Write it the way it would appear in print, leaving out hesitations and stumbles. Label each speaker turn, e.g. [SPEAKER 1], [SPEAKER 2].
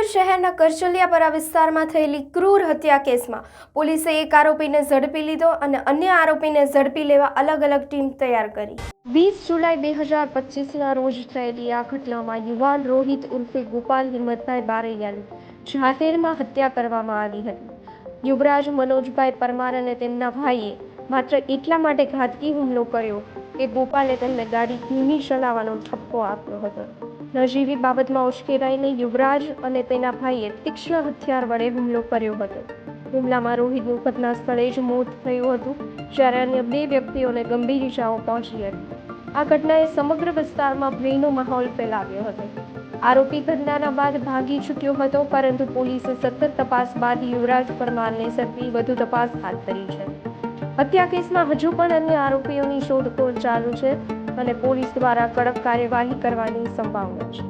[SPEAKER 1] ભાવનગર શહેરના કરચલિયાપરા વિસ્તારમાં થયેલી ક્રૂર હત્યા કેસમાં પોલીસે એક આરોપીને ઝડપી લીધો અને અન્ય આરોપીને ઝડપી લેવા અલગ અલગ ટીમ તૈયાર કરી। 20 જુલાઈ 2025ના રોજ થયેલી આ ઘટનામાં યુવાન રોહિત ઉર્ફે ગોપાલ હિંમતભાઈ બારૈયાની જાહેરમાં હત્યા કરવામાં આવી હતી। યુવરાજ મનોજભાઈ પરમાર અને તેમના ભાઈએ માત્ર એટલા માટે ઘાતકી હુમલો કર્યો કે ગોપાલે તેમને ગાડી ધીમી ચલાવવાનો ઠપકો આપ્યો હતો। નજીવી બાબતમાં ઉશ્કેરાઈને યુવરાજ અને તેના ભાઈએ તીક્ષ્ણ હથિયાર વડે હુમલો કર્યો હતો। હુમલામાં રોહિતનું ઘટના સ્થળે જ મોત થયું હતું, જ્યારે અન્ય 2 વ્યક્તિઓને ગંભીર ઇજાઓ પહોંચી હતી। આ ઘટનાએ સમગ્ર વિસ્તારમાં ભયનો માહોલ ફેલાવ્યો હતો। આરોપી ઘટનાના બાદ ભાગી છૂટ્યો હતો, પરંતુ પોલીસે સતત તપાસ બાદ યુવરાજ પરમારને ઝડપી વધુ તપાસ હાથ ધરી છે। હત્યા કેસમાં હજુ પણ અન્ય આરોપીઓની શોધખોળ ચાલુ છે અને પોલીસ દ્વારા કડક કાર્યવાહી કરવાની સંભાવના છે।